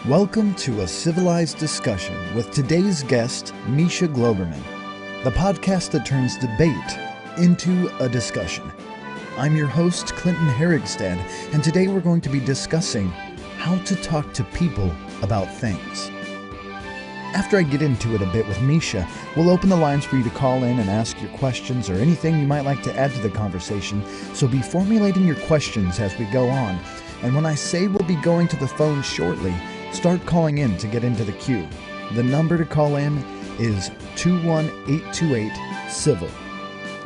Welcome to A Civilized Discussion with today's guest, Misha Glouberman, the podcast that turns debate into a discussion. I'm your host, Clinton Herrigstad, and today we're going to be discussing how to talk to people about things. After I get into it a bit with Misha, we'll open the lines for you to call in and ask your questions or anything you might like to add to the conversation, so be formulating your questions as we go on. And when I say we'll be going to the phone shortly, start calling in to get into the queue. The number to call in is 21828-CIVIL.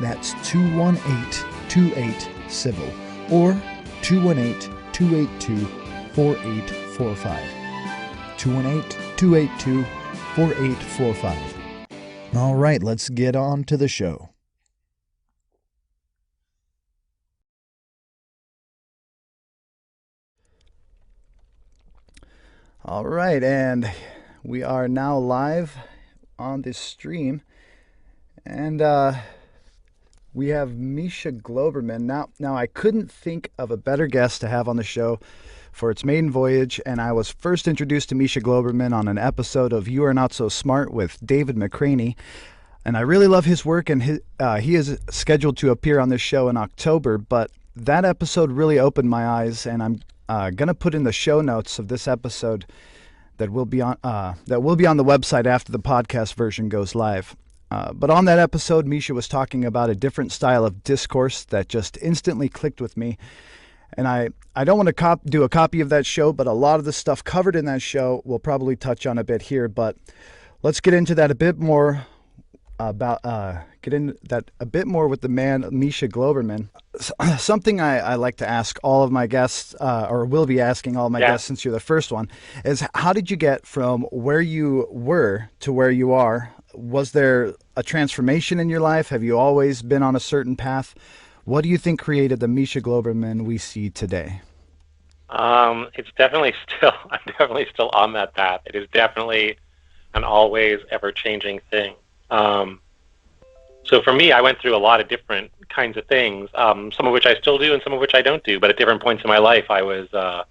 That's 21828-CIVIL or 218-282-4845. 218-282-4845. All right, let's get on to the show. All right, and we are now live on this stream, and we have Misha Glouberman. Now, I couldn't think of a better guest to have on the show for its maiden voyage, and I was first introduced to Misha Glouberman on an episode of You Are Not So Smart with David McCraney, and I really love his work, and he is scheduled to appear on this show in October, but that episode really opened my eyes, and I'm going to put in the show notes of this episode that will be on the website after the podcast version goes live. But on that episode, Misha was talking about a different style of discourse that just instantly clicked with me. And I don't want to do a copy of that show, but a lot of the stuff covered in that show we'll probably touch on a bit here. But let's get into that a bit more with the man Misha Glouberman. Something I like to ask all of my guests, or will be asking all of my guests since you're the first one, is how did you get from where you were to where you are? Was there a transformation in your life? Have you always been on a certain path? What do you think created the Misha Glouberman we see today? I'm definitely still on that path. It is definitely an always ever-changing thing. So for me, I went through a lot of different kinds of things, some of which I still do and some of which I don't do. But at different points in my life, I was a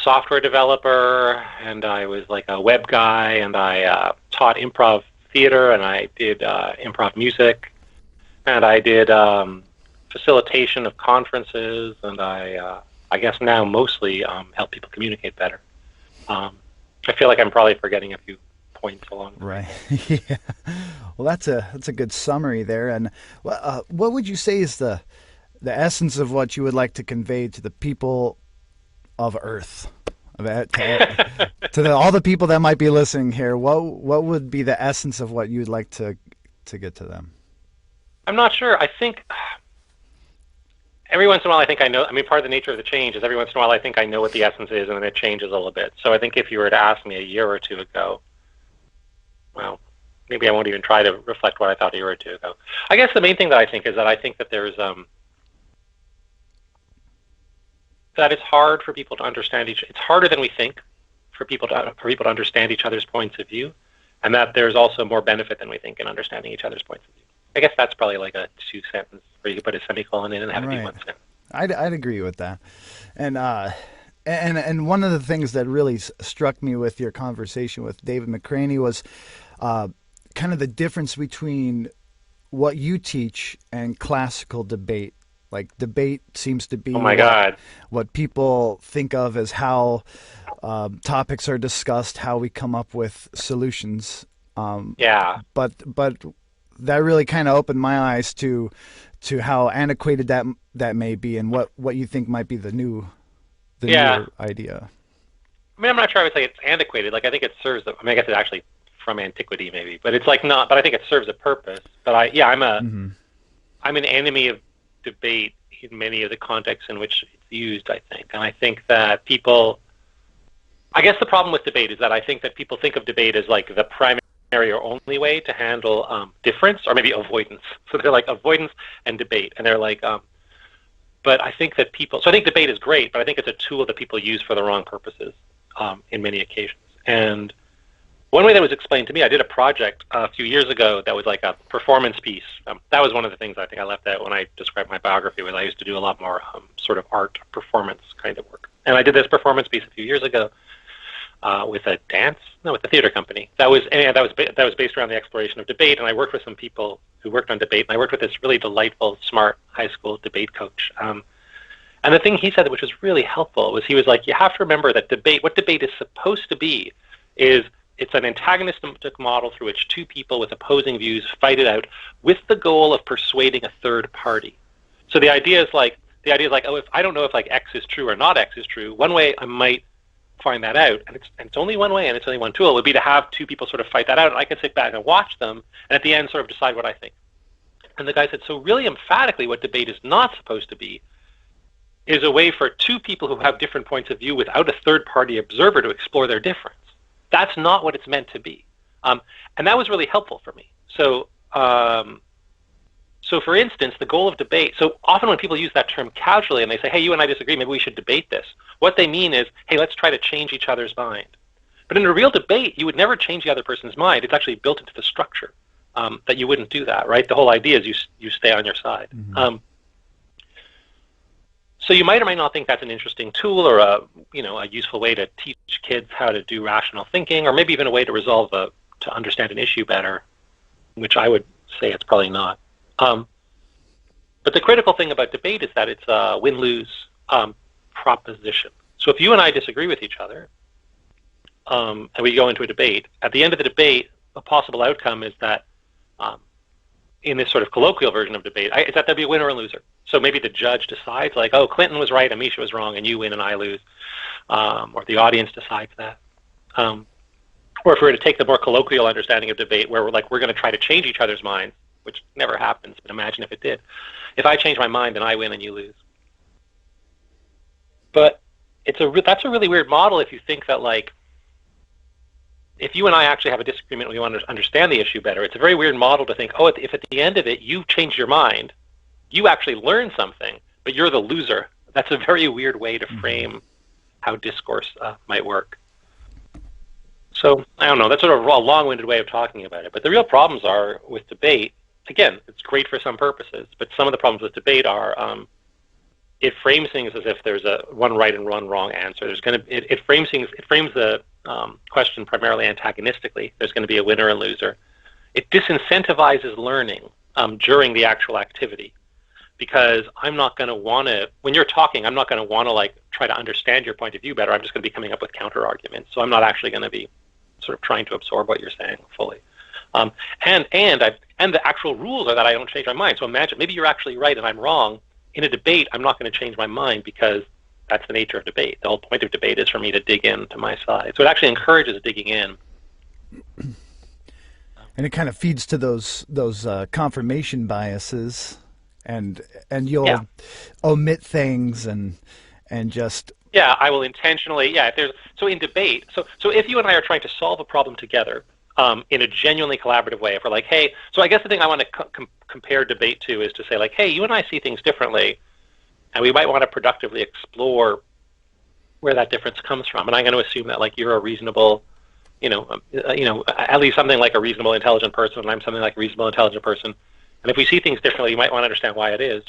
software developer, and I was like a web guy, and I taught improv theater, and I did improv music, and I did facilitation of conferences, and I guess now mostly help people communicate better. I feel like I'm probably forgetting a few points along the way. Right. Yeah. Well, that's a good summary there. And what would you say is the essence of what you would like to convey to the people of Earth, to all the people that might be listening here? What would be the essence of what you'd like to get to them? I'm not sure. I think every once in a while I think I know. I mean, part of the nature of the change is every once in a while I think I know what the essence is, and then it changes a little bit. So I think if you were to ask me a year or two ago, well, maybe I won't even try to reflect what I thought a year or two ago. I guess the main thing that I think is that I think that there's that it's hard for people to understand it's harder than we think for people to understand each other's points of view, and that there's also more benefit than we think in understanding each other's points of view. I guess that's probably like a two sentence where you could put a semicolon in and have it be one sentence. I'd agree with that. And one of the things that really struck me with your conversation with David McCraney was kind of the difference between what you teach and classical debate. Like, debate seems to be what people think of as how topics are discussed, how we come up with solutions. But that really kind of opened my eyes to how antiquated that may be, and what you think might be the new idea. I mean, I'm not sure I would say it's antiquated. Like, I think it serves. I guess it's actually from antiquity, maybe, but it's like not. But I think it serves a purpose. But I'm an enemy of debate in many of the contexts in which it's used. I think, and I think that people. I guess the problem with debate is that I think that people think of debate as like the primary or only way to handle difference, or maybe avoidance. So they're like avoidance and debate, and they're like. But I think that people. So I think debate is great, but I think it's a tool that people use for the wrong purposes in many occasions. And one way that was explained to me, I did a project a few years ago that was like a performance piece. That was one of the things I think I left out when I described my biography, was I used to do a lot more sort of art performance kind of work. And I did this performance piece a few years ago, with a theater company. That was based around the exploration of debate, and I worked with some people who worked on debate, and I worked with this really delightful, smart high school debate coach. And the thing he said, which was really helpful, was he was like, you have to remember that what debate is supposed to be is it's an antagonistic model through which two people with opposing views fight it out with the goal of persuading a third party. So the idea is like, oh, if I don't know if like X is true or not X is true, one way I might find that out, and it's only one way and it's only one tool, would be to have two people sort of fight that out, and I can sit back and watch them, and at the end sort of decide what I think. And the guy said, so really emphatically what debate is not supposed to be is a way for two people who have different points of view without a third-party observer to explore their difference. That's not what it's meant to be. And that was really helpful for me. So for instance, the goal of debate, so often when people use that term casually and they say, hey, you and I disagree, maybe we should debate this, what they mean is, hey, let's try to change each other's mind. But in a real debate, you would never change the other person's mind. It's actually built into the structure that you wouldn't do that, right? The whole idea is you stay on your side. Mm-hmm. So you might or might not think that's an interesting tool or a useful way to teach kids how to do rational thinking, or maybe even a way to understand an issue better, which I would say it's probably not. But the critical thing about debate is that it's a win-lose proposition. So if you and I disagree with each other, and we go into a debate, at the end of the debate, a possible outcome is that in this sort of colloquial version of debate, is that there'll be a winner or a loser. So maybe the judge decides, like, oh, Clinton was right and Misha was wrong, and you win and I lose. Or the audience decides that. Or if we were to take the more colloquial understanding of debate, where we're going to try to change each other's minds, which never happens, but imagine if it did. If I change my mind, then I win and you lose. But that's a really weird model if you think that, like, if you and I actually have a disagreement and we want to understand the issue better, it's a very weird model to think, oh, if at the end of it you change your mind, you actually learn something, but you're the loser. That's a very weird way to frame how discourse might work. So, I don't know, that's sort of a long-winded way of talking about it. But the real problems are with debate, again, it's great for some purposes, but some of the problems with debate are it frames things as if there's a one right and one wrong answer. It frames the question primarily antagonistically. There's going to be a winner and loser. It disincentivizes learning during the actual activity, because I'm not going to want to, when you're talking, I'm not going to want to like try to understand your point of view better. I'm just going to be coming up with counter arguments. So I'm not actually going to be sort of trying to absorb what you're saying fully. And the actual rules are that I don't change my mind. So imagine, maybe you're actually right and I'm wrong. In a debate, I'm not going to change my mind because that's the nature of debate. The whole point of debate is for me to dig into my side. So it actually encourages digging in. And it kind of feeds to those confirmation biases, and you'll omit things and just I will intentionally so in debate. So if you and I are trying to solve a problem together in a genuinely collaborative way, if we're like, hey, so I guess the thing I want to compare debate to is to say, like, hey, you and I see things differently, and we might want to productively explore where that difference comes from. And I'm going to assume that, like, you're a reasonable, at least something like a reasonable, intelligent person, and I'm something like a reasonable, intelligent person. And if we see things differently, you might want to understand why it is.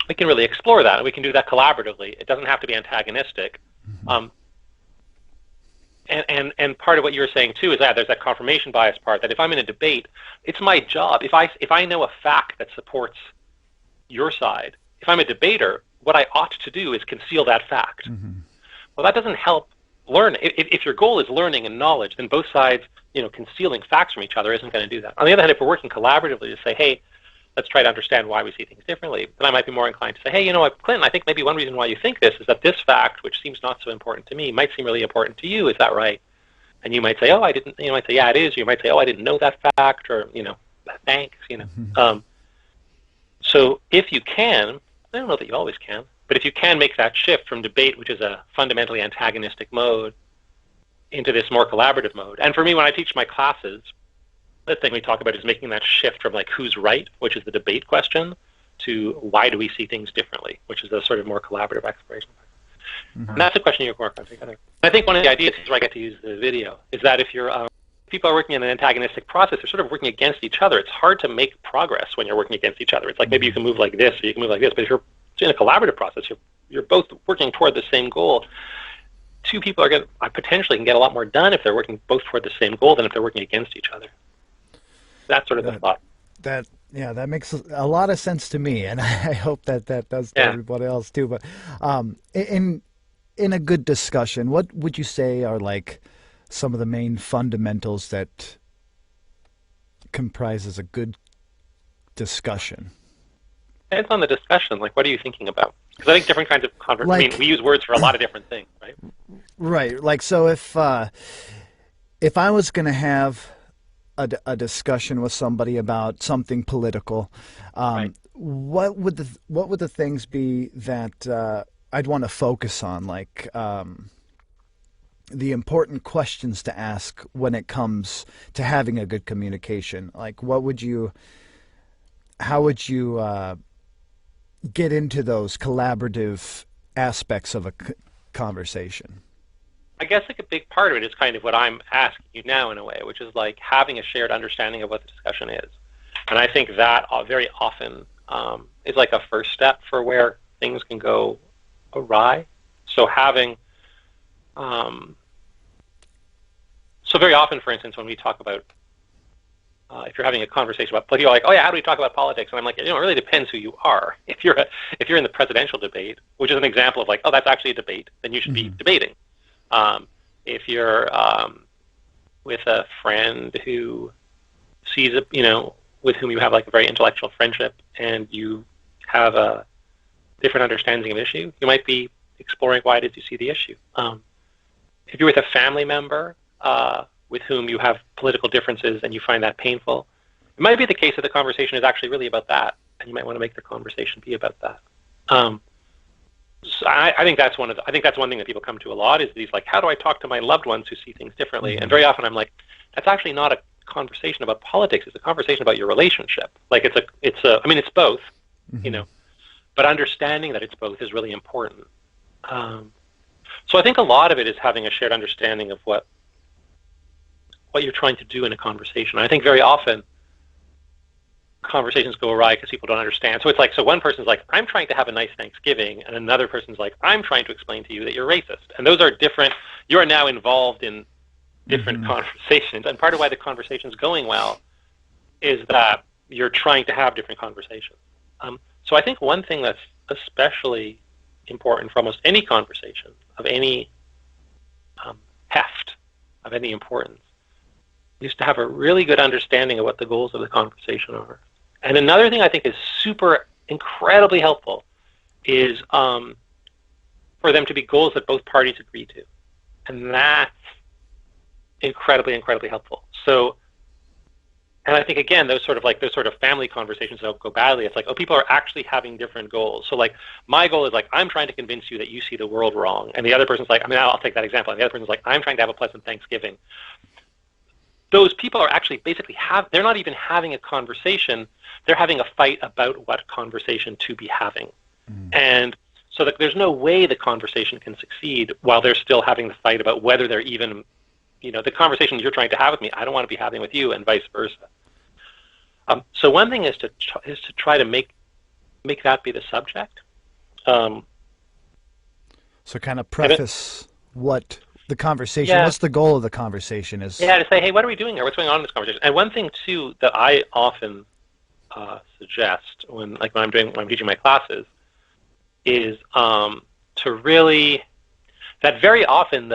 We can really explore that, and we can do that collaboratively. It doesn't have to be antagonistic. Mm-hmm. And part of what you're saying too is that there's that confirmation bias part, that if I'm in a debate, it's my job. If I know a fact that supports your side, if I'm a debater, what I ought to do is conceal that fact. Mm-hmm. Well, that doesn't help learn. If your goal is learning and knowledge, then both sides, concealing facts from each other isn't going to do that. On the other hand, if we're working collaboratively to say, hey, let's try to understand why we see things differently, then I might be more inclined to say, hey, Clinton, I think maybe one reason why you think this is that this fact, which seems not so important to me, might seem really important to you. Is that right? And you might say, oh, I didn't, you might say, yeah, it is. You might say, oh, I didn't know that fact, or, thanks, Mm-hmm. So if you can, I don't know that you always can, but if you can make that shift from debate, which is a fundamentally antagonistic mode, into this more collaborative mode. And for me, when I teach my classes, the thing we talk about is making that shift from like who's right, which is the debate question, to why do we see things differently, which is the sort of more collaborative exploration. Mm-hmm. And that's a question you work on together. I think one of the ideas is where I get to use the video is that if you're people are working in an antagonistic process, they're sort of working against each other. It's hard to make progress when you're working against each other. It's like maybe you can move like this or you can move like this, but if you're in a collaborative process, you're both working toward the same goal. two people I potentially can get a lot more done if they're working both toward the same goal than if they're working against each other. That's sort of the thought. That makes a lot of sense to me, and I hope that does to everybody else too. But in a good discussion, what would you say are like some of the main fundamentals that comprises a good discussion? Depends on the discussion. Like, what are you thinking about? Because I think different kinds of conversation. I mean, we use words for a lot of different things, right? Right. Like, so if I was going to have a discussion with somebody about something political, right. what would the things be that I'd want to focus on? Like the important questions to ask when it comes to having a good communication. Like, how would you get into those collaborative aspects of a conversation? I guess like a big part of it is kind of what I'm asking you now in a way, which is like having a shared understanding of what the discussion is. And I think that very often is like a first step for where things can go awry. So having, so very often, for instance, when we talk about, if you're having a conversation about, people are like, oh yeah, how do we talk about politics? And I'm like, it really depends who you are. If you're in the presidential debate, which is an example of like, oh, that's actually a debate, then you should be debating. If you're with a friend who sees with whom you have like a very intellectual friendship and you have a different understanding of an issue, you might be exploring why did you see the issue. If you're with a family member with whom you have political differences and you find that painful, it might be the case that the conversation is actually really about that, and you might want to make the conversation be about that. So I think that's one thing that people come to a lot is these like, how do I talk to my loved ones who see things differently? And very often I'm like, that's actually not a conversation about politics. It's a conversation about your relationship. Like it's both, but understanding that it's both is really important. So I think a lot of it is having a shared understanding of what you're trying to do in a conversation. I think very often conversations go awry because people don't understand. So it's like, so one person's like, I'm trying to have a nice Thanksgiving, and another person's like, I'm trying to explain to you that you're racist. And those are different. You are now involved in different conversations. And part of why the conversation's going well is that you're trying to have different conversations. So I think one thing that's especially important for almost any conversation of any heft, of any importance, is to have a really good understanding of what the goals of the conversation are. And another thing I think is super incredibly helpful is for them to be goals that both parties agree to. And that's incredibly, incredibly helpful. So, and I think again, those sort of family conversations that go badly, it's like, oh, people are actually having different goals. So like, my goal is like, I'm trying to convince you that you see the world wrong. And the other person's like, I'll take that example. And the other person's like, I'm trying to have a pleasant Thanksgiving. Those people are actually basically they're not even having a conversation. They're having a fight about what conversation to be having. And so that there's no way the conversation can succeed while they're still having the fight about whether they're even, the conversation you're trying to have with me, I don't want to be having with you, and vice versa. So one thing is to try to make that be the subject. So kind of preface what the conversation, what's the goal of the conversation is. Yeah, to say, hey, what are we doing here? What's going on in this conversation? And one thing too that I often suggest when I'm teaching my classes is to really, that very often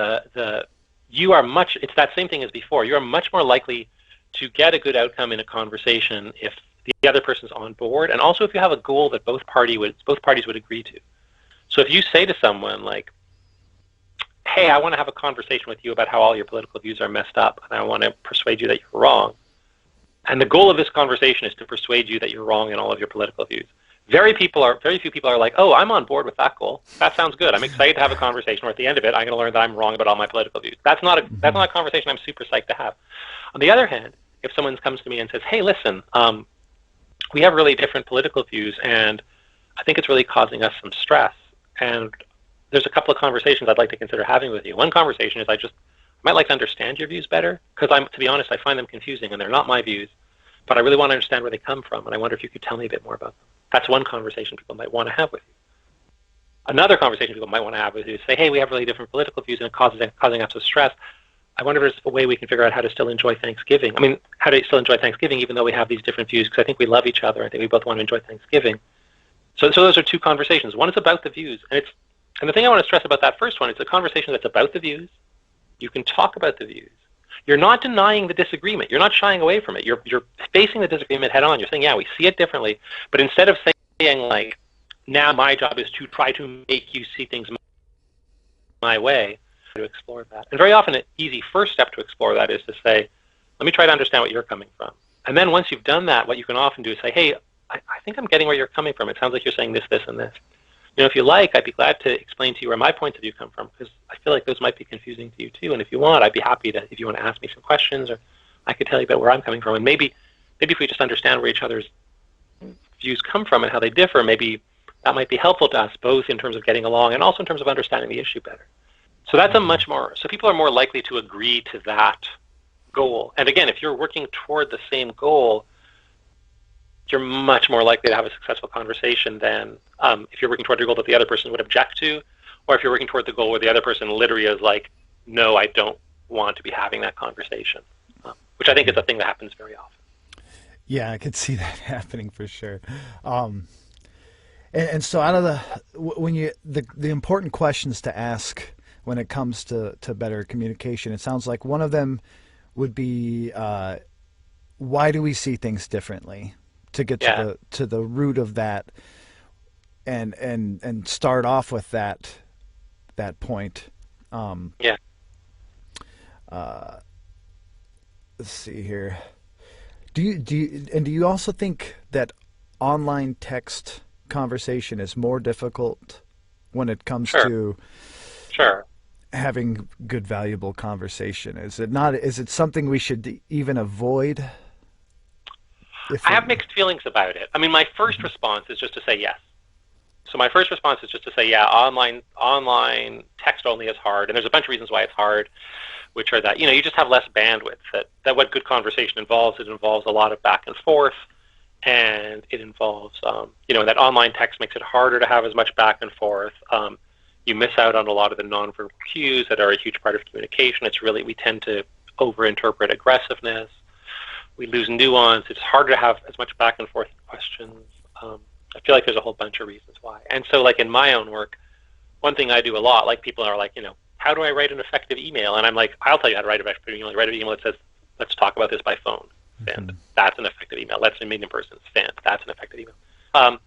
it's that same thing as before. You are much more likely to get a good outcome in a conversation if the other person's on board, and also if you have a goal that both parties would agree to. So if you say to someone like, hey, I want to have a conversation with you about how all your political views are messed up, and I want to persuade you that you're wrong. And the goal of this conversation is to persuade you that you're wrong in all of your political views. Very few people are like, oh, I'm on board with that goal. That sounds good. I'm excited to have a conversation where at the end of it, I'm going to learn that I'm wrong about all my political views. That's not a conversation I'm super psyched to have. On the other hand, if someone comes to me and says, hey, listen, we have really different political views, and I think it's really causing us some stress. And there's a couple of conversations I'd like to consider having with you. One conversation is I might like to understand your views better, because to be honest, I find them confusing, and they're not my views, but I really want to understand where they come from, and I wonder if you could tell me a bit more about them. That's one conversation people might want to have with Another conversation people might want to have is say, hey, we have really different political views and it's causing us stress. I wonder if there's a way we can figure out how to still enjoy Thanksgiving. I mean, how to still enjoy Thanksgiving even though we have these different views, because I think we love each other. I think we both want to enjoy Thanksgiving. So those are two conversations. One is about the views, and the thing I want to stress about that first one, it's a conversation that's about the views. You can talk about the views. You're not denying the disagreement. You're not shying away from it. You're facing the disagreement head on. You're saying, yeah, we see it differently. But instead of saying, like, now my job is to try to make you see things my way, to explore that. And very often an easy first step to explore that is to say, let me try to understand what you're coming from. And then once you've done that, what you can often do is say, hey, I think I'm getting where you're coming from. It sounds like you're saying this, this, and this. You know, if you like, I'd be glad to explain to you where my points of view come from, because I feel like those might be confusing to you too. And if you want, I'd be happy to, if you want to ask me some questions, or I could tell you about where I'm coming from. And maybe if we just understand where each other's views come from and how they differ, maybe that might be helpful to us, both in terms of getting along and also in terms of understanding the issue better. So that's so people are more likely to agree to that goal. And again, if you're working toward the same goal, you're much more likely to have a successful conversation than if you're working toward a goal that the other person would object to, or if you're working toward the goal where the other person literally is like, no, I don't want to be having that conversation, which I think is a thing that happens very often. Yeah, I could see that happening for sure. And so out of the important questions to ask when it comes to better communication, it sounds like one of them would be, why do we see things differently? To get to the root of that, and start off with that point. Let's see here. Do you also think that online text conversation is more difficult when it comes to having good, valuable conversation? Is it something we should even avoid? I have mixed feelings about it. I mean, my first response is just to say yes. So my first response is just to say, yeah, online text only is hard, and there's a bunch of reasons why it's hard, which are that, you just have less bandwidth. That what good conversation involves, it involves a lot of back and forth, and it involves, that online text makes it harder to have as much back and forth. You miss out on a lot of the nonverbal cues that are a huge part of communication. We tend to overinterpret aggressiveness. We lose nuance. It's harder to have as much back and forth questions. I feel like there's a whole bunch of reasons why. And so, like, in my own work, one thing I do a lot, like, people are like, how do I write an effective email? And I'm like, I'll tell you how to write an effective email. You write an email that says, let's talk about this by phone. Send. That's an effective email. Let's meet in person. Send. That's an effective email.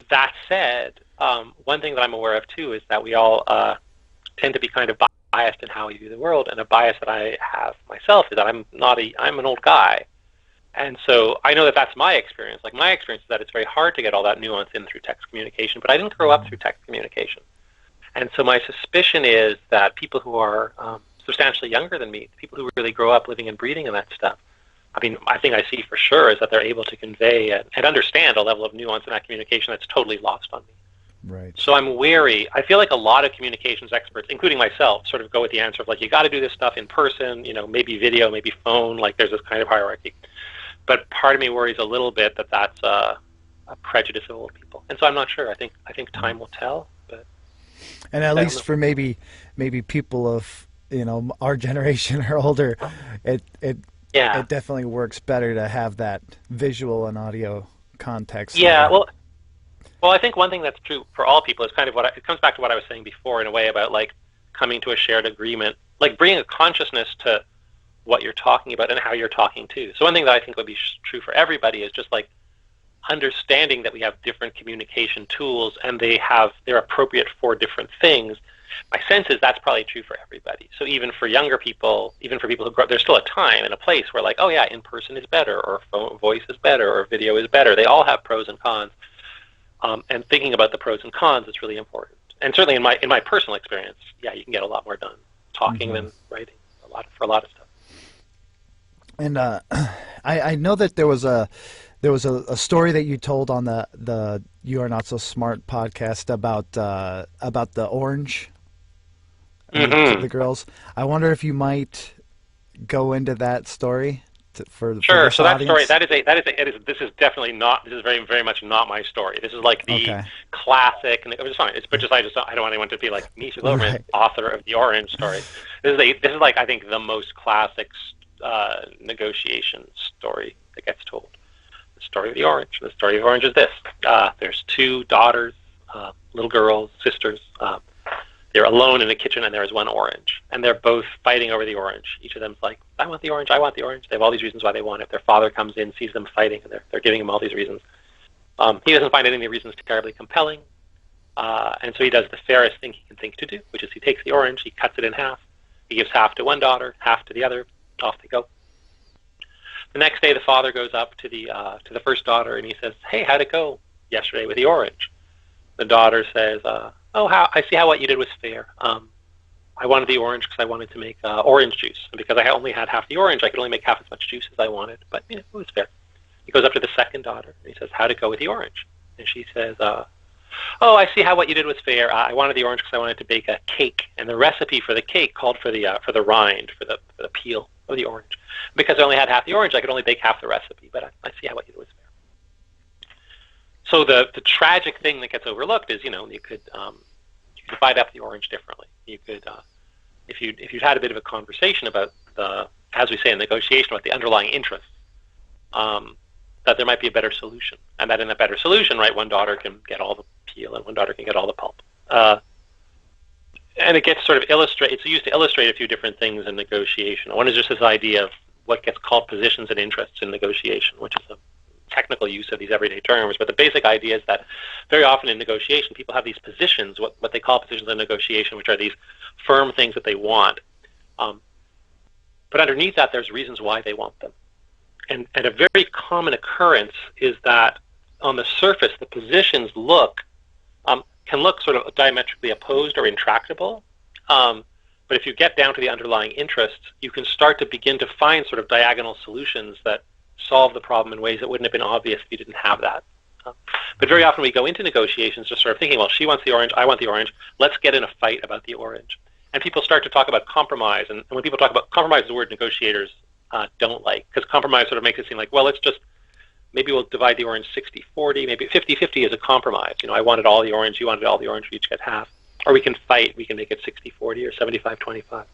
That said, one thing that I'm aware of, too, is that we all tend to be kind of biased in how we view the world, and a bias that I have myself is that I'm an old guy, and so I know that that's my experience. Like, my experience is that it's very hard to get all that nuance in through text communication, but I didn't grow up through text communication, and so my suspicion is that people who are substantially younger than me, people who really grow up living and breathing in that stuff, I mean, I think I see for sure is that they're able to convey and understand a level of nuance in that communication that's totally lost on me. Right. So I'm wary. I feel like a lot of communications experts, including myself, sort of go with the answer of, like, you got to do this stuff in person, maybe video, maybe phone, like, there's this kind of hierarchy. But part of me worries a little bit that that's a prejudice of old people. And so I'm not sure. I think time will tell. But and at least for maybe people of, our generation or older, it definitely works better to have that visual and audio context. Yeah, well, I think one thing that's true for all people is kind of it comes back to what I was saying before, in a way, about, like, coming to a shared agreement, like bringing a consciousness to what you're talking about and how you're talking too. So one thing that I think would be true for everybody is just, like, understanding that we have different communication tools and they're appropriate for different things. My sense is that's probably true for everybody. So even for younger people, even for people who grow up, there's still a time and a place where, like, oh yeah, in person is better, or voice is better, or video is better. They all have pros and cons. And thinking about the pros and cons is really important. And certainly in my personal experience, yeah, you can get a lot more done talking than writing for a lot of stuff. And I know that there was a story that you told on the You Are Not So Smart podcast about the orange, the girls. I wonder if you might go into that story for Sure. this So that story, audience? this is definitely not, this is very, very much not my story. This is like the Okay. classic, and it was fine. But I don't want anyone to be like Misha Glouberman, Right. author of the Orange story. This is like, I think, the most classic negotiation story that gets told. The story of the Orange. The story of the Orange is this. There's two daughters, little girls, sisters. They're alone in a kitchen, and there is one orange. And they're both fighting over the orange. Each of them's like, I want the orange, I want the orange. They have all these reasons why they want it. Their father comes in, sees them fighting, and they're giving him all these reasons. He doesn't find any of the reasons terribly compelling. And so he does the fairest thing he can think to do, which is he takes the orange, he cuts it in half. He gives half to one daughter, half to the other. Off they go. The next day, the father goes up to the first daughter, and he says, hey, how'd it go yesterday with the orange? The daughter says, I see how what you did was fair. I wanted the orange because I wanted to make orange juice. And because I only had half the orange, I could only make half as much juice as I wanted. But it was fair. He goes up to the second daughter, and he says, how'd it go with the orange? And she says, I see how what you did was fair. I wanted the orange because I wanted to bake a cake. And the recipe for the cake called for the rind, for the peel of the orange. Because I only had half the orange, I could only bake half the recipe. But I see how what you did was fair. So the tragic thing that gets overlooked is, you could divide up the orange differently. You could, if you'd had a bit of a conversation about as we say in negotiation, about the underlying interests, that there might be a better solution, and that in a better solution, right, one daughter can get all the peel and one daughter can get all the pulp. And it gets sort of it's used to illustrate a few different things in negotiation. One is just this idea of what gets called positions and interests in negotiation, which is a technical use of these everyday terms, but the basic idea is that very often in negotiation, people have these positions, what they call positions in negotiation, which are these firm things that they want. But underneath that, there's reasons why they want them. And a very common occurrence is that on the surface, the positions can look sort of diametrically opposed or intractable. But if you get down to the underlying interests, you can start to begin to find sort of diagonal solutions that solve the problem in ways that wouldn't have been obvious if you didn't have that. But very often we go into negotiations just sort of thinking, well, she wants the orange, I want the orange, let's get in a fight about the orange. And people start to talk about compromise, and when people talk about compromise, the word negotiators don't like, because compromise sort of makes it seem like, well, maybe we'll divide the orange 60-40, maybe 50-50 is a compromise. I wanted all the orange, you wanted all the orange, we each get half. Or we can fight, we can make it 60-40 or 75-25.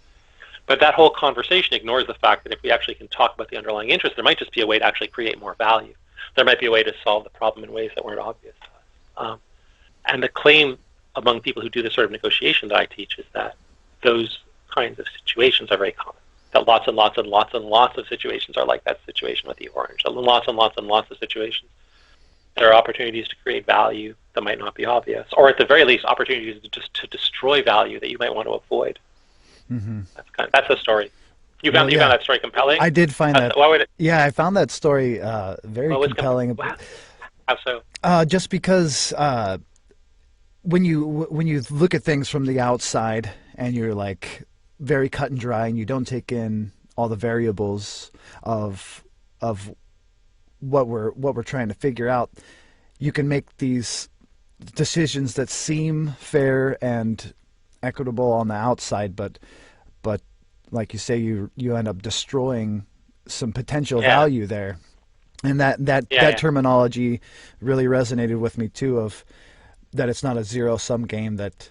But that whole conversation ignores the fact that if we actually can talk about the underlying interest, there might just be a way to actually create more value. There might be a way to solve the problem in ways that weren't obvious to us. And the claim among people who do this sort of negotiation that I teach is that those kinds of situations are very common. That lots and lots and lots and lots of situations are like that situation with the orange. Lots and lots and lots of situations. There are opportunities to create value that might not be obvious, or at the very least, opportunities to destroy value that you might want to avoid. Mm-hmm. That's the story. You found that story compelling? I did find that. Why would it? Yeah, I found that story very compelling. How so? Just because when you look at things from the outside and you're like very cut and dry, and you don't take in all the variables of what we're trying to figure out, you can make these decisions that seem fair and equitable on the outside, but like you say, you end up destroying some potential value there. And that terminology really resonated with me too, of that it's not a zero-sum game, that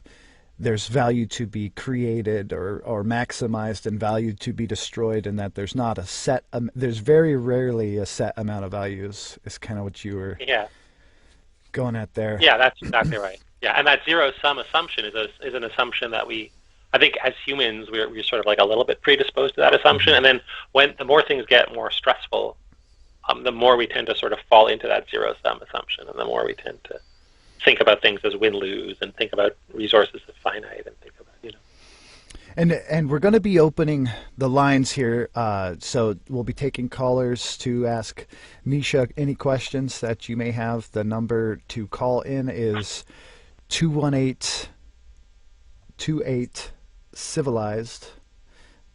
there's value to be created or maximized and value to be destroyed, and that there's not there's very rarely a set amount of values, is kind of what you were going at there. Yeah, that's exactly right. Yeah, and that zero-sum assumption is an assumption that I think as humans, we're sort of like a little bit predisposed to that assumption, and then when the more things get more stressful, the more we tend to sort of fall into that zero-sum assumption, and the more we tend to think about things as win-lose, and think about resources as finite, and think about, And we're going to be opening the lines here, so we'll be taking callers to ask Misha any questions that you may have. The number to call in is 218-28-civilized.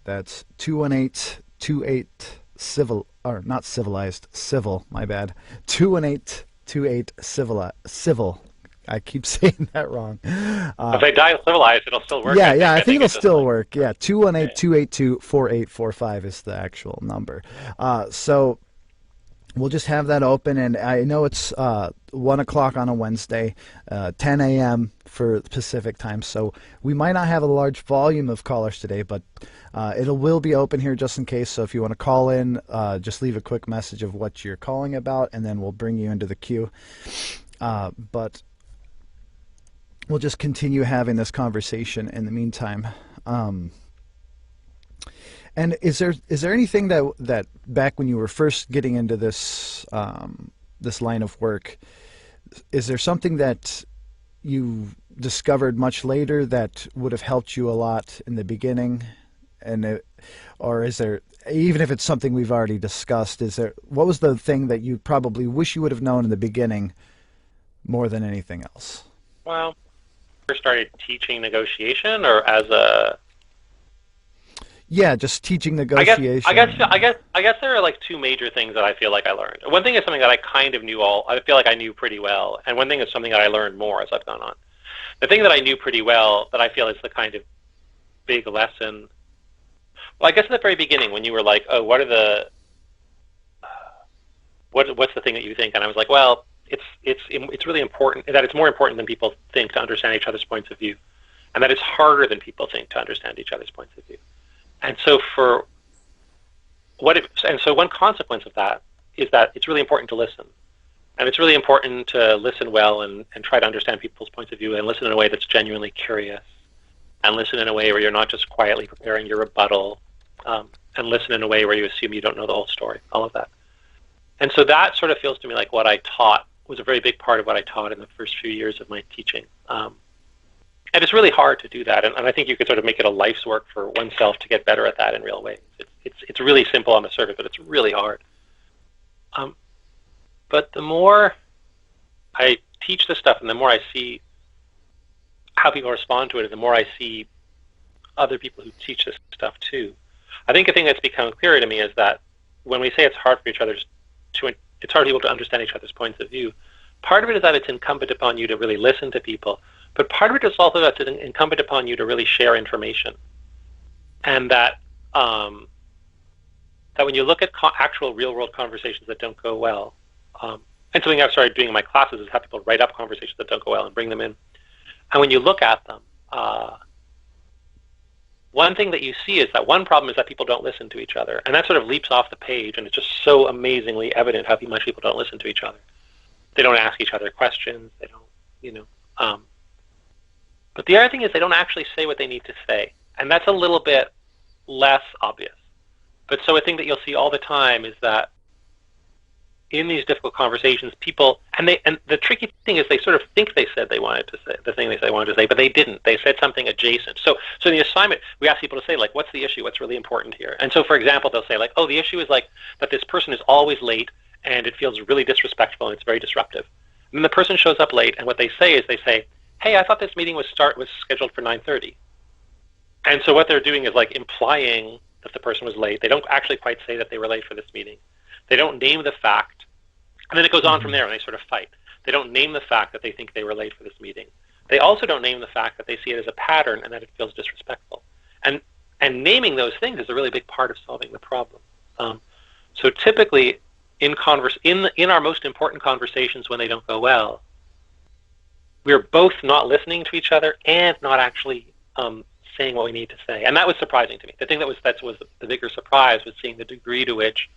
That's 218-28-civil, or not civilized, civil, my bad. 218-28-civil. I keep saying that wrong. If they dial civilized, it'll still work. Yeah, I think it'll it's just still like, work. Yeah, 218-282-4845 is the actual number. So we'll just have that open, and I know it's 1 o'clock on a Wednesday, 10 a.m. for Pacific time, so we might not have a large volume of callers today, but it will be open here just in case, so if you want to call in, just leave a quick message of what you're calling about, and then we'll bring you into the queue. But we'll just continue having this conversation in the meantime. And is there anything that back when you were first getting into this this line of work, is there something that you discovered much later that would have helped you a lot in the beginning, or is there, even if it's something we've already discussed, what was the thing that you probably wish you would have known in the beginning more than anything else? Well, first started teaching negotiation, or as a just teaching negotiation. I guess there are like two major things that I feel like I learned. One thing is something that I kind of knew I feel like I knew pretty well, and one thing is something that I learned more as I've gone on. The thing that I knew pretty well that I feel is the kind of big lesson. Well, I guess at the very beginning when you were like, oh, what's the thing that you think? And I was like, well, it's really important, that it's more important than people think to understand each other's points of view, and that it's harder than people think to understand each other's points of view. And so one consequence of that is that it's really important to listen. And it's really important to listen well and try to understand people's points of view, and listen in a way that's genuinely curious, and listen in a way where you're not just quietly preparing your rebuttal, and listen in a way where you assume you don't know the whole story, all of that. And so that sort of feels to me like what I taught was a very big part of what I taught in the first few years of my teaching. And it's really hard to do that, and I think you could sort of make it a life's work for oneself to get better at that in real ways. It's really simple on the surface, but it's really hard. But the more I teach this stuff, and the more I see how people respond to it, and the more I see other people who teach this stuff too, I think a thing that's become clearer to me is that when we say it's hard for it's hard for people to understand each other's points of view, part of it is that it's incumbent upon you to really listen to people. But part of it is also that it's incumbent upon you to really share information, and that when you look at actual real-world conversations that don't go well, and something I've started doing in my classes is have people write up conversations that don't go well and bring them in. And when you look at them, one thing that you see is that one problem is that people don't listen to each other, and that sort of leaps off the page, and it's just so amazingly evident how much people don't listen to each other. They don't ask each other questions. They don't, But the other thing is they don't actually say what they need to say, and that's a little bit less obvious. But so a thing that you'll see all the time is that in these difficult conversations, people, and the tricky thing is they sort of think they said they wanted to say the thing they said they wanted to say, but they didn't. They said something adjacent. So in the assignment, we ask people to say, like, what's the issue? What's really important here? And so, for example, they'll say, like, oh, the issue is like that this person is always late, and it feels really disrespectful, and it's very disruptive. And then the person shows up late, and what they say is hey, I thought this meeting was scheduled for 9:30. And so what they're doing is like implying that the person was late. They don't actually quite say that they were late for this meeting. They don't name the fact. And then it goes on from there, and they sort of fight. They don't name the fact that they think they were late for this meeting. They also don't name the fact that they see it as a pattern and that it feels disrespectful. And naming those things is a really big part of solving the problem. So typically, in our most important conversations when they don't go well, we're both not listening to each other and not actually saying what we need to say. And that was surprising to me. The thing that was the bigger surprise was seeing the degree to which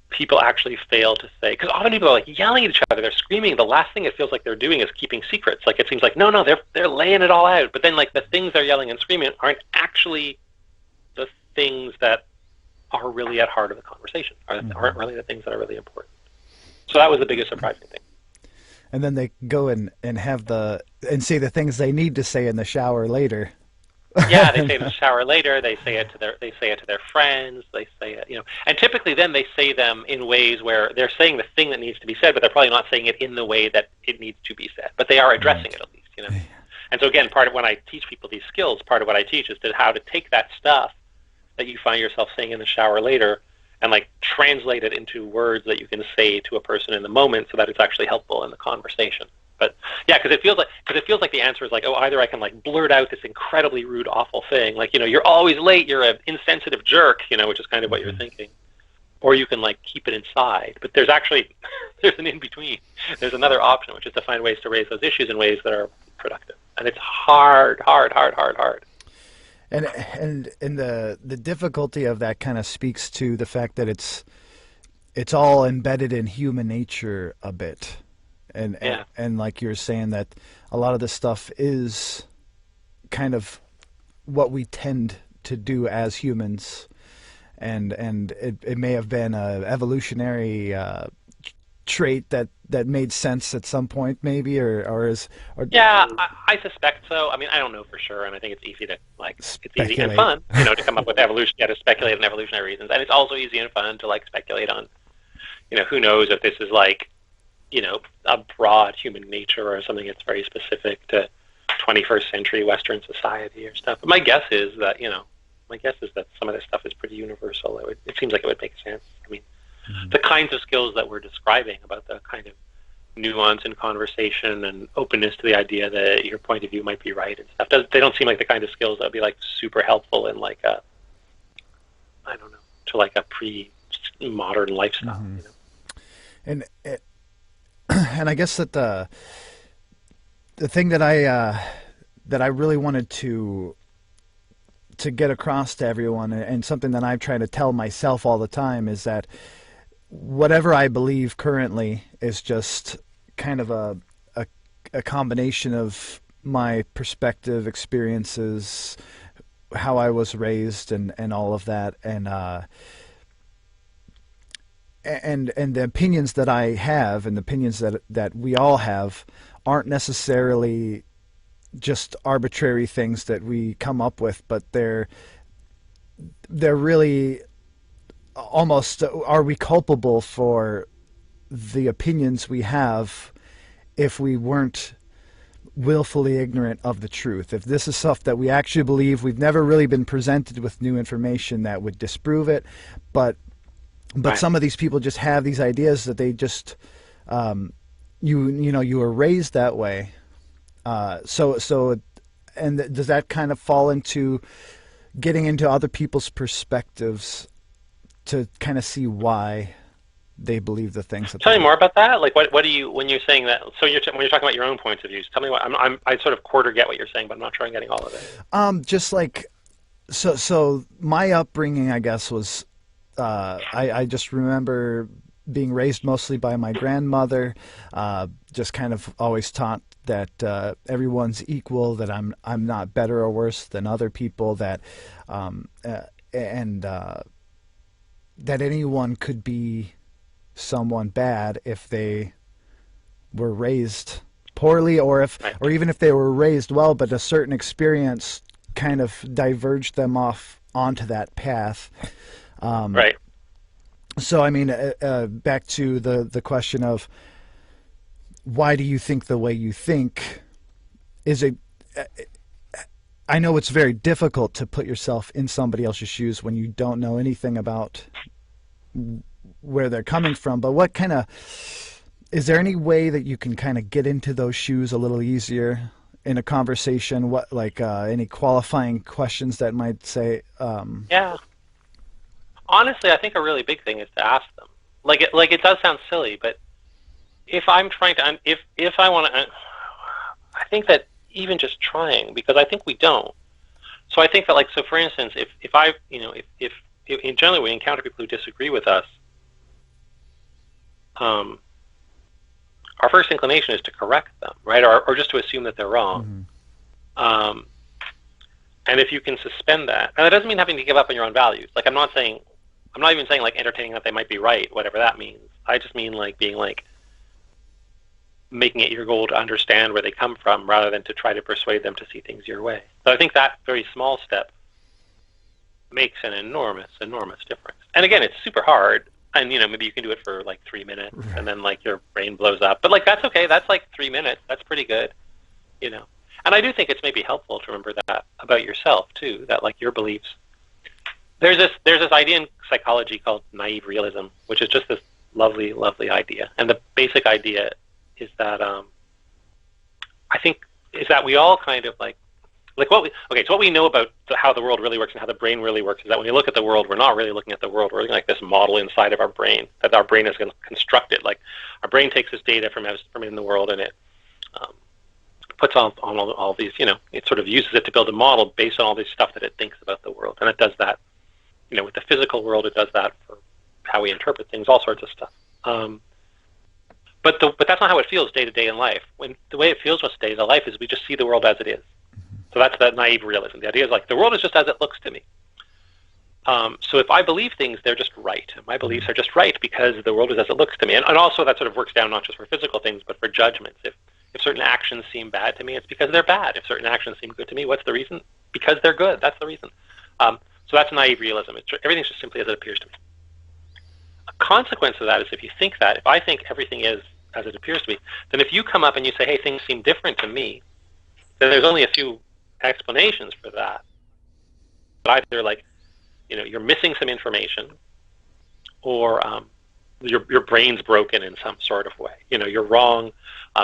people actually fail to say. Because often people are like yelling at each other, they're screaming. The last thing it feels like they're doing is keeping secrets. Like it seems like, no, they're laying it all out. But then like the things they're yelling and screaming aren't actually the things that are really at heart of the conversation, aren't really the things that are really important. So that was the biggest surprising thing. And then they go and say the things they need to say in the shower later. Yeah, they say it in the shower later. They say it to their friends. They say it, and typically then they say them in ways where they're saying the thing that needs to be said, but they're probably not saying it in the way that it needs to be said. But they are addressing it at least, And so again, part of when I teach people these skills, part of what I teach is how to take that stuff that you find yourself saying in the shower later and like translate it into words that you can say to a person in the moment so that it's actually helpful in the conversation. But yeah, because it feels like the answer is like, oh, either I can like blurt out this incredibly rude, awful thing, like, you know, you're always late, you're an insensitive jerk, you know, which is kind of what you're thinking, or you can like keep it inside. But there's actually there's an in between. There's another option, which is to find ways to raise those issues in ways that are productive, and it's hard. And the difficulty of that kind of speaks to the fact that it's all embedded in human nature a bit. And like you're saying, that a lot of this stuff is kind of what we tend to do as humans, and it may have been a evolutionary trait that made sense at some point, maybe, or yeah, I suspect so. I mean, I don't know for sure, and I think it's easy to it's easy and fun, you know, to come up with evolution, to speculate on evolutionary reasons, and it's also easy and fun to like speculate on, you know, who knows if this is like, you know, a broad human nature or something that's very specific to 21st century Western society or stuff. But my guess is that some of this stuff is pretty universal. It seems like it would make sense. I mean, the kinds of skills that we're describing about the kind of nuance in conversation and openness to the idea that your point of view might be right and stuff, they don't seem like the kind of skills that would be like super helpful in like a, I don't know, to like a pre-modern lifestyle. You know? And I guess that the thing that I really wanted to get across to everyone, and something that I've tried to tell myself all the time, is that whatever I believe currently is just kind of a combination of my perspective, experiences, how I was raised, and all of that, and the opinions that I have, and the opinions that we all have, aren't necessarily just arbitrary things that we come up with, but they're really almost, are we culpable for the opinions we have if we weren't willfully ignorant of the truth? If this is stuff that we actually believe, we've never really been presented with new information that would disprove it, but right. Some of these people just have these ideas that they just, you were raised that way. And does that kind of fall into getting into other people's perspectives to kind of see why they believe the things? Tell me more about that. Like, what do you, when you're saying that? So when you're talking about your own points of views, tell me what I sort of quarter get what you're saying, but I'm not sure I'm getting all of it. Just like, so my upbringing, I guess, was. I just remember being raised mostly by my grandmother, just kind of always taught that everyone's equal, that I'm not better or worse than other people, that that anyone could be someone bad if they were raised poorly, or even if they were raised well, but a certain experience kind of diverged them off onto that path. Right. So, I mean, back to the question of why do you think the way you think? I know it's very difficult to put yourself in somebody else's shoes when you don't know anything about where they're coming from, but is there any way that you can kind of get into those shoes a little easier in a conversation? What, like, any qualifying questions that might say? Yeah. Honestly, I think a really big thing is to ask them. Like it does sound silly, but if I'm trying to, if I want to, I think that even just trying, because I think we don't. So I think that, like, so for instance, if generally we encounter people who disagree with us, our first inclination is to correct them, right, or just to assume that they're wrong. Mm-hmm. And if you can suspend that, and that doesn't mean having to give up on your own values. Like, I'm not even saying like entertaining that they might be right, whatever that means. I just mean like being like making it your goal to understand where they come from rather than to try to persuade them to see things your way. So I think that very small step makes an enormous difference. And again, it's super hard, and maybe you can do it for like 3 minutes, right, and then like your brain blows up. But like, that's okay. That's like 3 minutes. That's pretty good, And I do think it's maybe helpful to remember that about yourself too, that like your beliefs. There's this idea in psychology called naive realism, which is just this lovely, lovely idea. And the basic idea is that I think is that we all kind of so what we know about how the world really works and how the brain really works is that when we look at the world, we're not really looking at the world. We're looking at this model inside of our brain that our brain is going to construct it. Like our brain takes this data from in the world and it puts on all these, it sort of uses it to build a model based on all this stuff that it thinks about the world. And it does that, with the physical world, it does that for how we interpret things, all sorts of stuff. But that's not how it feels day to day in life. When the way it feels to us day to life is we just see the world as it is. So that's that naive realism. The idea is like the world is just as it looks to me. So if I believe things, they're just right. My beliefs are just right because the world is as it looks to me. And also that sort of works down not just for physical things, but for judgments. If certain actions seem bad to me, it's because they're bad. If certain actions seem good to me, what's the reason? Because they're good. That's the reason. So that's naive realism. Everything's just simply as it appears to me. A consequence of that is if I think everything is as it appears to me, then if you come up and you say, hey, things seem different to me, then there's only a few explanations for that. But either you're missing some information, or your brain's broken in some sort of way. You're wrong.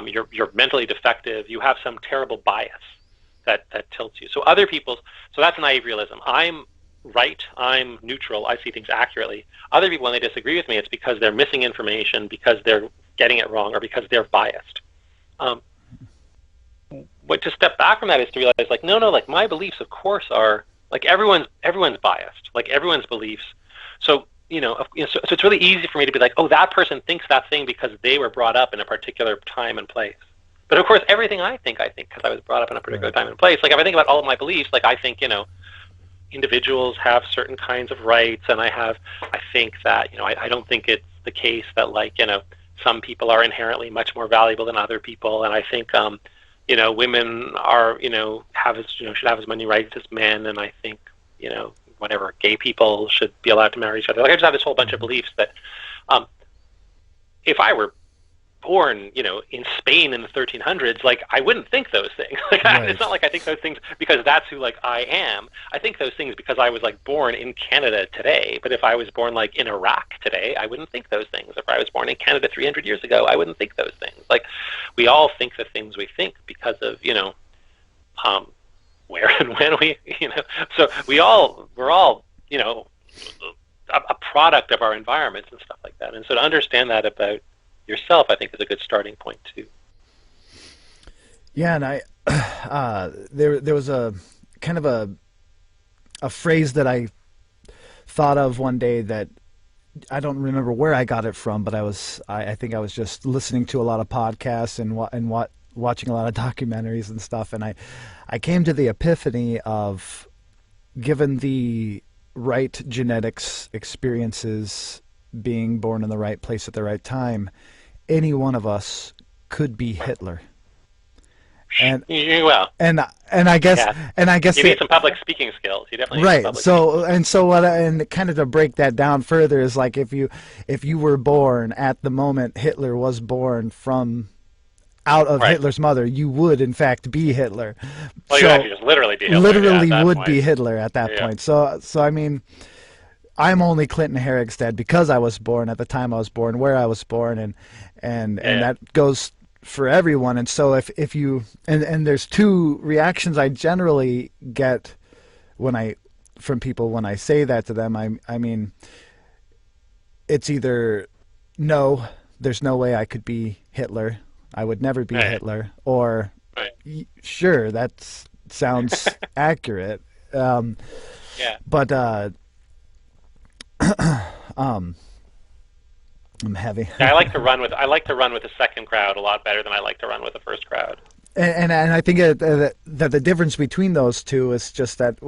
You're mentally defective. You have some terrible bias that tilts you. So that's naive realism. I'm right. I'm neutral. I see things accurately. Other people, when they disagree with me, it's because they're missing information, because they're getting it wrong, or because they're biased. But to step back from that is to realize, no, my beliefs, of course, are everyone's biased, everyone's beliefs. So so it's really easy for me to be like, oh, that person thinks that thing because they were brought up in a particular time and place. But of course, everything I think because I was brought up in a particular time and place. If I think about all of my beliefs, I think individuals have certain kinds of rights, and I think that I don't think it's the case that some people are inherently much more valuable than other people, and I think women are, should have as many rights as men, and I think, whatever, gay people should be allowed to marry each other. I just have this whole bunch of beliefs that, if I were born, in Spain in the 1300s, I wouldn't think those things. Right. It's not like I think those things because that's who I am. I think those things because I was born in Canada today. But if I was born in Iraq today, I wouldn't think those things. If I was born in Canada 300 years ago, I wouldn't think those things. We all think the things we think because of where and when we So we're all a product of our environments and stuff like that. And so to understand that about yourself, I think, is a good starting point too. Yeah, and I there was a kind of a phrase that I thought of one day that I don't remember where I got it from, but I think I was just listening to a lot of podcasts and watching a lot of documentaries and stuff, and I came to the epiphany of, given the right genetics, experiences, being born in the right place at the right time, any one of us could be Hitler. And I guess you need some public speaking skills. You definitely right. Need some And kind of to break that down further is if you were born at the moment Hitler was born from out of Hitler's mother, you would in fact be Hitler. Well, you actually just literally be Hitler. Literally would be Hitler at that point. So I mean, I'm only Clinton Herrigstead because I was born at the time I was born, where I was born, and that goes for everyone. And so if you and there's two reactions I generally get from people when I say that to them. I mean, it's either no, there's no way I could be Hitler. I would never be Hitler, or sure, that sounds accurate. But I'm heavy. I like to run with the second crowd a lot better than I like to run with the first crowd. And I think that the difference between those two is just that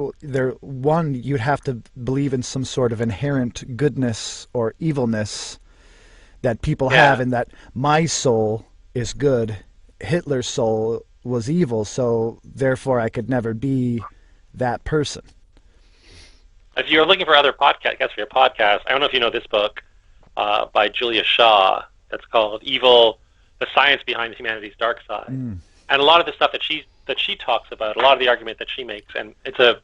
one, you'd have to believe in some sort of inherent goodness or evilness that people have, and that my soul is good, Hitler's soul was evil, so therefore I could never be that person. If you're looking for other guests for your podcast, I don't know if you know this book by Julia Shaw that's called Evil, The Science Behind Humanity's Dark Side. And a lot of the stuff that she talks about, a lot of the argument that she makes, and the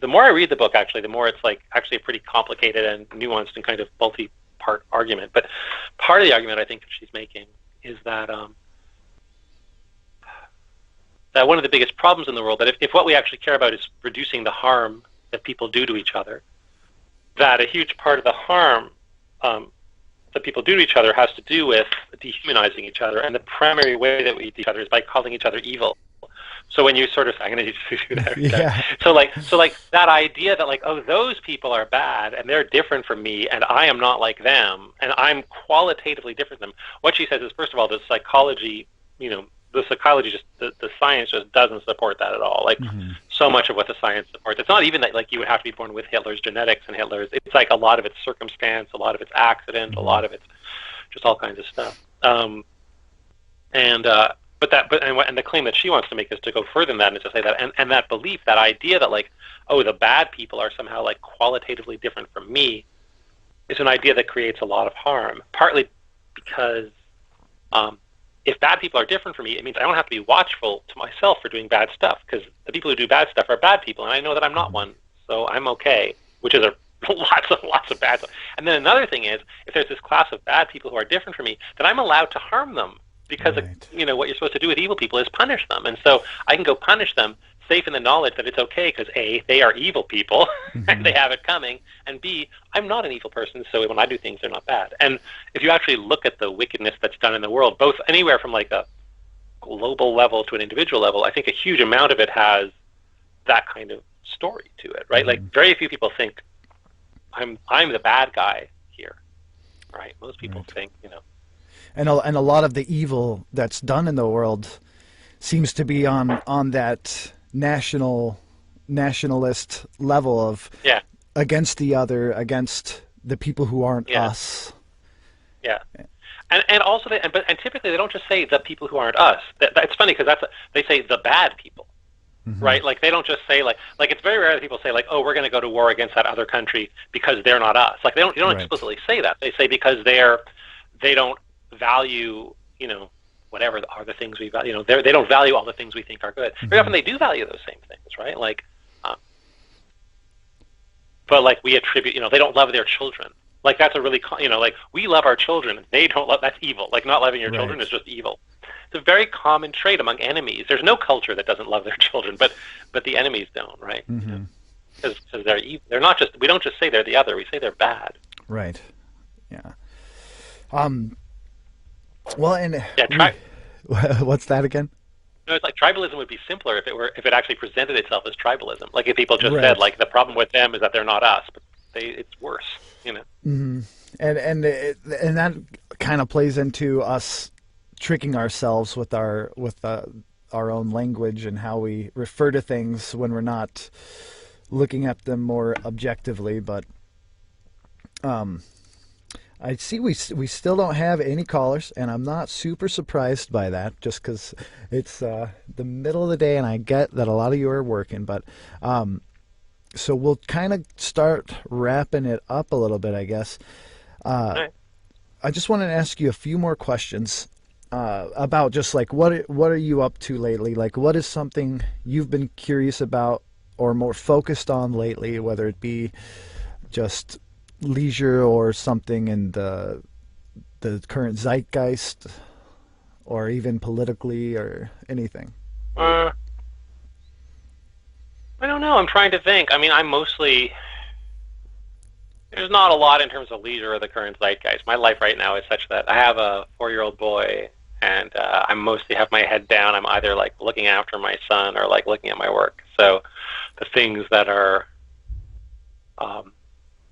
more I read the book, actually, the more it's actually a pretty complicated and nuanced and kind of multi-part argument. But part of the argument I think that she's making is that that one of the biggest problems in the world, that if what we actually care about is reducing the harm that people do to each other, that a huge part of the harm that people do to each other has to do with dehumanizing each other, and the primary way that we do each other is by calling each other evil. So when you sort of, I'm going to do that every time. So like that idea that like, oh, those people are bad and they're different from me and I am not like them and I'm qualitatively different from them. What she says is, first of all, the psychology, the science just doesn't support that at all. Like so much of what the science supports, it's not even that like you would have to be born with Hitler's genetics and Hitler's. It's like a lot of it's circumstance, a lot of it's accident, a lot of it's just all kinds of stuff. And the claim that she wants to make is to go further than that, and is to say that, and that belief, that idea that like, oh, the bad people are somehow like qualitatively different from me, is an idea that creates a lot of harm. Partly because if bad people are different from me, it means I don't have to be watchful to myself for doing bad stuff, because the people who do bad stuff are bad people, and I know that I'm not one, so I'm okay, which is lots of bad stuff. And then another thing is, if there's this class of bad people who are different from me, then I'm allowed to harm them. Because what you're supposed to do with evil people is punish them, and so I can go punish them, safe in the knowledge that it's okay, because A, they are evil people and they have it coming, and B, I'm not an evil person, so when I do things, they're not bad. And if you actually look at the wickedness that's done in the world, both anywhere from like a global level to an individual level, I think a huge amount of it has that kind of story to it, right? Like very few people think I'm the bad guy here, right? Most people think, And a lot of the evil that's done in the world seems to be on that nationalist level of against the other, against the people who aren't us. Yeah, and also and typically they don't just say the people who aren't us. It's funny because they say the bad people, right? Like they don't just say like it's very rare that people say like, oh, we're going to go to war against that other country because they're not us. Like you don't explicitly say that. They say because they don't value, whatever are the things we value. They don't value all the things we think are good. Very often they do value those same things, right? Like, but like we attribute, they don't love their children. Like that's a really, like we love our children. They don't love. That's evil. Like not loving your children is just evil. It's a very common trait among enemies. There's no culture that doesn't love their children, but the enemies don't, right? Because they're evil. They're not just. We don't just say they're the other. We say they're bad. Right. Yeah. Well, and what's that again? No, it's like tribalism would be simpler if it actually presented itself as tribalism. Like if people just said like the problem with them is that they're not us, but it's worse, And that kind of plays into us tricking ourselves with our own language and how we refer to things when we're not looking at them more objectively, but I see we still don't have any callers, and I'm not super surprised by that, just because it's the middle of the day, and I get that a lot of you are working. But so we'll kind of start wrapping it up a little bit, I guess. Right. I just wanted to ask you a few more questions about just like what are you up to lately? Like what is something you've been curious about or more focused on lately, whether it be just leisure or something in the current zeitgeist or even politically or anything? I don't know. I'm trying to think. I mean, there's not a lot in terms of leisure or the current zeitgeist. My life right now is such that I have a 4-year-old boy, and I mostly have my head down. I'm either like looking after my son or like looking at my work. So the things that are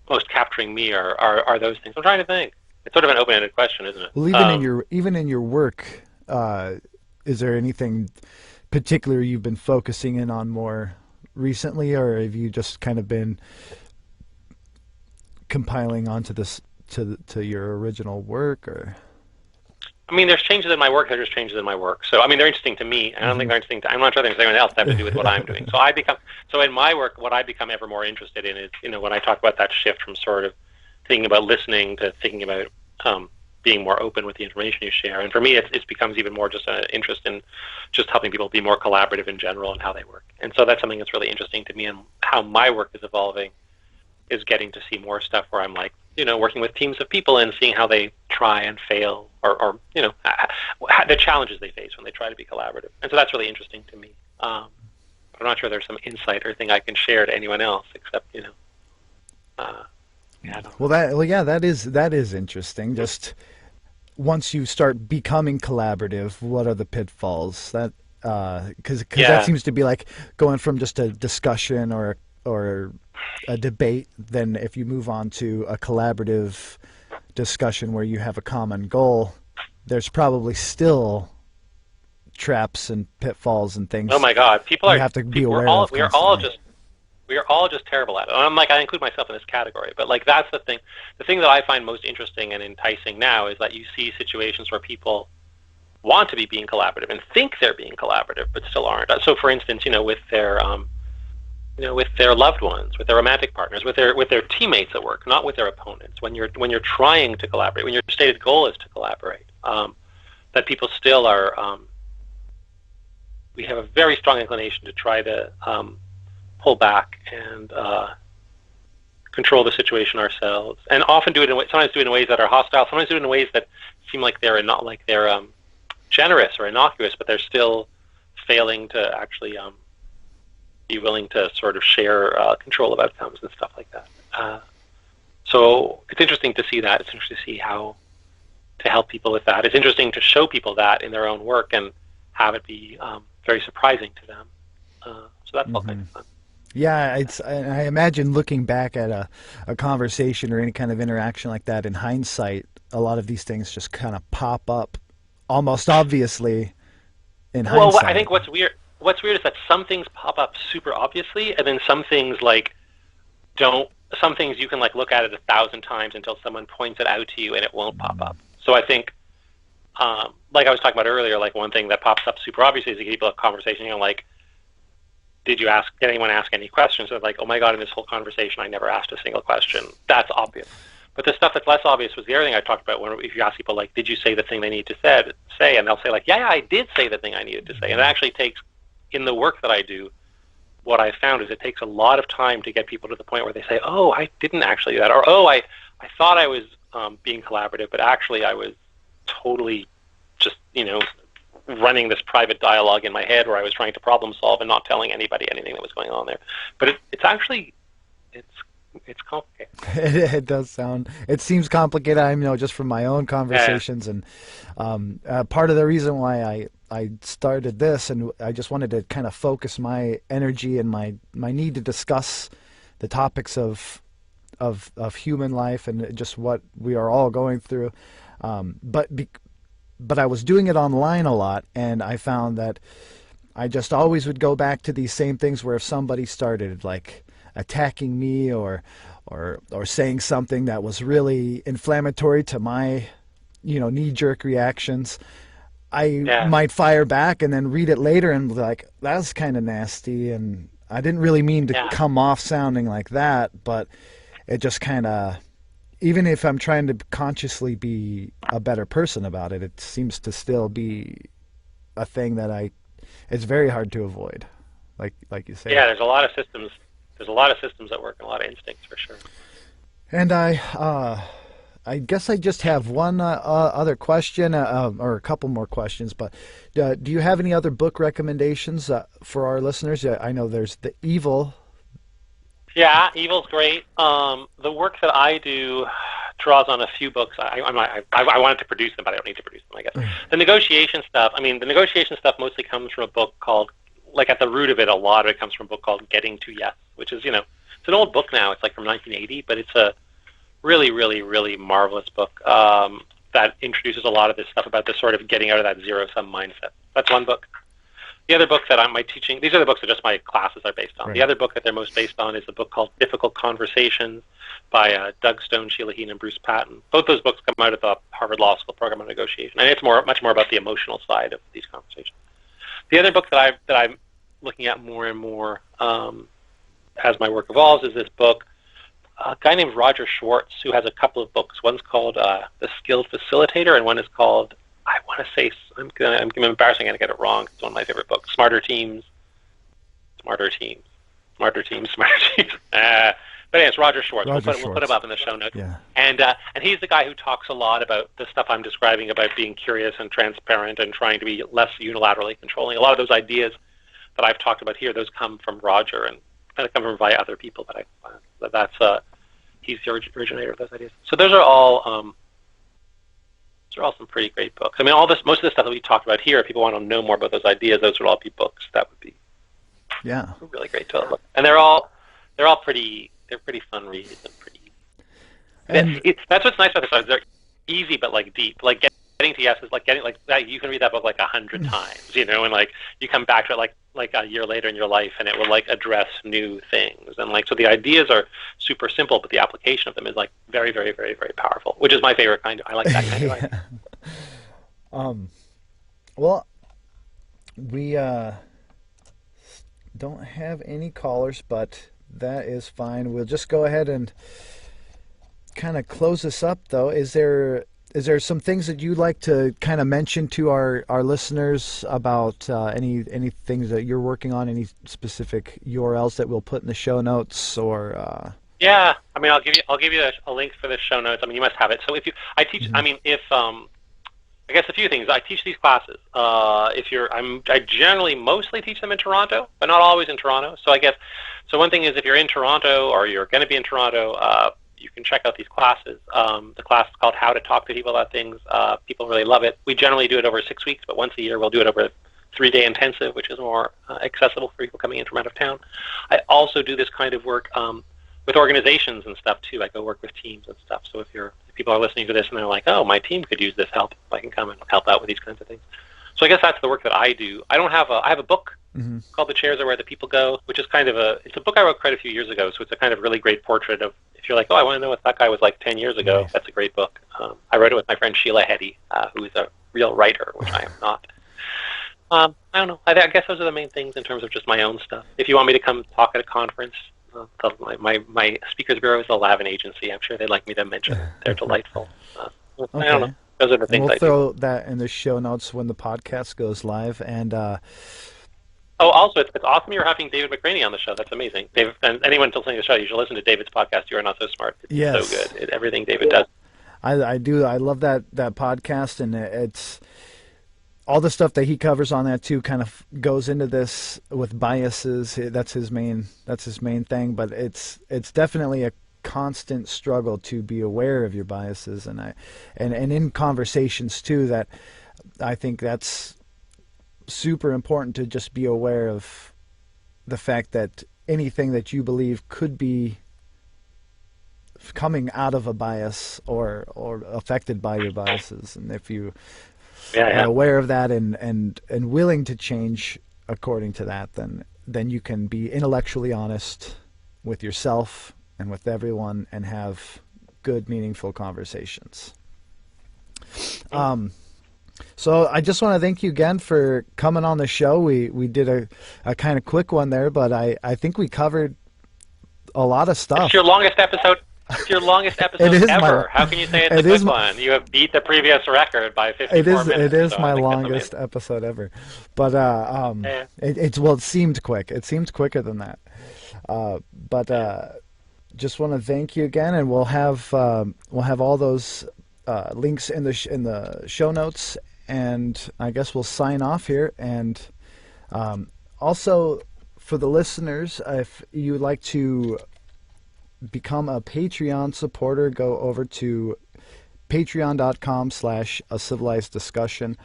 most capturing me are those things. I'm trying to think. It's sort of an open-ended question, isn't it? Well, even in your work, is there anything particular you've been focusing in on more recently, or have you just kind of been compiling onto this to your original work? Or I mean, there's changes in my work. There's changes in my work. So I mean, they're interesting to me. I don't think they're interesting. I'm not sure there's anyone else that have to do with what I'm doing. So in my work, what I become ever more interested in is, when I talk about that shift from sort of thinking about listening to thinking about being more open with the information you share. And for me, it becomes even more just an interest in just helping people be more collaborative in general and how they work. And so that's something that's really interesting to me, and how my work is evolving is getting to see more stuff where I'm like working with teams of people and seeing how they try and fail, or the challenges they face when they try to be collaborative. And so that's really interesting to me. I'm not sure there's some insight or thing I can share to anyone else, except that is interesting. Just once you start becoming collaborative, what are the pitfalls? That because that seems to be like going from just a discussion or a debate. Then if you move on to a collaborative discussion where you have a common goal, there's probably still traps and pitfalls and things. Oh my God, people have to be aware of. We are all just terrible at it. And I include myself in this category, but like that's the thing. The thing that I find most interesting and enticing now is that you see situations where people want to be being collaborative and think they're being collaborative, but still aren't. So, for instance, with their loved ones, with their romantic partners, with their teammates at work, not with their opponents. When you're trying to collaborate, when your stated goal is to collaborate, that people still are. We have a very strong inclination to try to pull back and control the situation ourselves, and often sometimes do it in ways that are hostile, sometimes do it in ways that seem like they're not like they're generous or innocuous, but they're still failing to actually be willing to sort of share control of outcomes and stuff like that. So it's interesting to see that. It's interesting to see how to help people with that. It's interesting to show people that in their own work and have it be very surprising to them. So that's all kind of fun. Yeah, I imagine looking back at a conversation or any kind of interaction like that in hindsight, a lot of these things just kind of pop up almost obviously in hindsight. Well, I think what's weird is that some things pop up super obviously, and then some things like don't. Some things you can like look at it 1,000 times until someone points it out to you, and it won't pop up. So I think, like I was talking about earlier, like one thing that pops up super obviously is you people have conversation, like, did anyone ask any questions? And like, oh my God, in this whole conversation, I never asked a single question. That's obvious. But the stuff that's less obvious was the other thing I talked about. If you ask people, like, did you say the thing they need to say? And they'll say, like, yeah, I did say the thing I needed to say. And it actually takes, in the work that I do, what I found is it takes a lot of time to get people to the point where they say, oh, I didn't actually do that. Or, oh, I thought I was being collaborative, but actually I was totally just, running this private dialogue in my head where I was trying to problem solve and not telling anybody anything that was going on there. But it's actually, it's complicated. It does sound. It seems complicated. I know just from my own conversations, and part of the reason why I started this, and I just wanted to kind of focus my energy and my need to discuss the topics of human life and just what we are all going through. But I was doing it online a lot, and I found that I just always would go back to these same things where if somebody started like attacking me or saying something that was really inflammatory to my knee-jerk reactions, I might fire back and then read it later and be like, that's kind of nasty, and I didn't really mean to come off sounding like that, but it just kind of, even if I'm trying to consciously be a better person about it, it seems to still be a thing that it's very hard to avoid, like you say. Yeah, there's a lot of systems at work and a lot of instincts for sure. And I guess I just have one other question, or a couple more questions, but do you have any other book recommendations for our listeners? I know there's The Evil. Yeah, Evil's great. The work that I do draws on a few books. I wanted to produce them, but I don't need to produce them, I guess. The negotiation stuff mostly comes from a book called, like at the root of it, a lot of it comes from a book called Getting to Yes, which is, it's an old book now. It's like from 1980, but it's a really, really, really marvelous book that introduces a lot of this stuff about this sort of getting out of that zero-sum mindset. That's one book. The other book that I'm teaching, these are the books that just my classes are based on. Right. The other book that they're most based on is a book called Difficult Conversations by Doug Stone, Sheila Heti, and Bruce Patton. Both those books come out of the Harvard Law School program on negotiation, and it's much more about the emotional side of these conversations. The other book that I'm looking at more and more as my work evolves is this book. A guy named Roger Schwartz, who has a couple of books. One's called The Skilled Facilitator, and one is called, I want to say, I'm embarrassed, I'm going to get it wrong. It's one of my favorite books. Smarter Teams. But yeah, it's Roger Schwartz. Roger We'll put him up in the show notes. Yeah. And he's the guy who talks a lot about the stuff I'm describing about being curious and transparent and trying to be less unilaterally controlling. A lot of those ideas that I've talked about here, those come from Roger and kind of come from via other people that I find. That's he's the originator of those ideas. So those are all some pretty great books. I mean, most of the stuff that we talked about here, if people want to know more about those ideas, those would all be books that would be really great to look. And they're all pretty fun reads and pretty easy. And that's what's nice about this. They're easy but like deep. Like getting to yes is like getting like that. You can read that book like 100 times, and like you come back to it like a year later in your life, and it will like address new things. And like so, the ideas are super simple, but the application of them is like very, very, very, very powerful. Which is my favorite kind. I like that kind of writing. Well, we don't have any callers, but that is fine. We'll just go ahead and kind of close this up, though. Is there some things that you'd like to kind of mention to our listeners about any things that you're working on, any specific URLs that we'll put in the show notes, or? Yeah, I mean, I'll give you a link for the show notes. I mean, you must have it. So I teach. I mean, I guess a few things. I teach these classes. I generally mostly teach them in Toronto, but not always in Toronto. So one thing is if you're in Toronto or you're going to be in Toronto, you can check out these classes. The class is called How to Talk to People About Things. People really love it. We generally do it over 6 weeks, but once a year we'll do it over a 3-day intensive, which is more accessible for people coming in from out of town. I also do this kind of work with organizations and stuff too. I go work with teams and stuff. So if people are listening to this and they're like, oh, my team could use this help, I can come and help out with these kinds of things. So I guess that's the work that I do. I have a book called The Chairs Are Where the People Go, which is it's a book I wrote quite a few years ago. So it's a kind of really great portrait of, if you're like, oh, I want to know what that guy was like 10 years ago, That's a great book. I wrote it with my friend Sheila Heti, who is a real writer, which I am not. I don't know. I guess those are the main things in terms of just my own stuff. If you want me to come talk at a conference, my Speakers Bureau is a Lavin agency. I'm sure they'd like me to mention it. They're delightful. I don't know. Those are the things we'll throw that in the show notes when the podcast goes live. And also, it's awesome you're having David McCraney on the show. That's amazing. And anyone listening to the show, you should listen to David's podcast, You Are Not So Smart. It's so good. Everything David does. I do. I love that podcast, and it's all the stuff that he covers on that too kind of goes into this with biases. That's his main thing, but it's definitely a constant struggle to be aware of your biases, and in conversations too, that I think that's super important, to just be aware of the fact that anything that you believe could be coming out of a bias or affected by your biases. And if you are aware of that and willing to change according to that, then you can be intellectually honest with yourself and with everyone and have good, meaningful conversations. So I just want to thank you again for coming on the show. We did a kind of quick one there, but I think we covered a lot of stuff. It's your longest episode. It's your longest episode ever. How can you say it's a quick one? You have beat the previous record by 54 minutes. It is my longest episode ever. But it seemed quick. It seemed quicker than that. Just want to thank you again, and we'll have all those links in the show notes, and I guess we'll sign off here. And also for the listeners, if you would like to become a Patreon supporter, go over to patreon.com/A Civilized Discussion,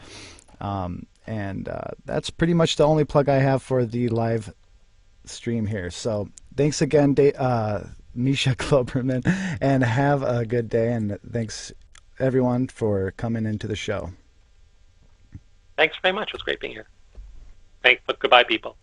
and that's pretty much the only plug I have for the live stream here. So thanks again, Misha Glouberman, and have a good day, and thanks everyone for coming into the show. Thanks very much. It was great being here. Goodbye, people.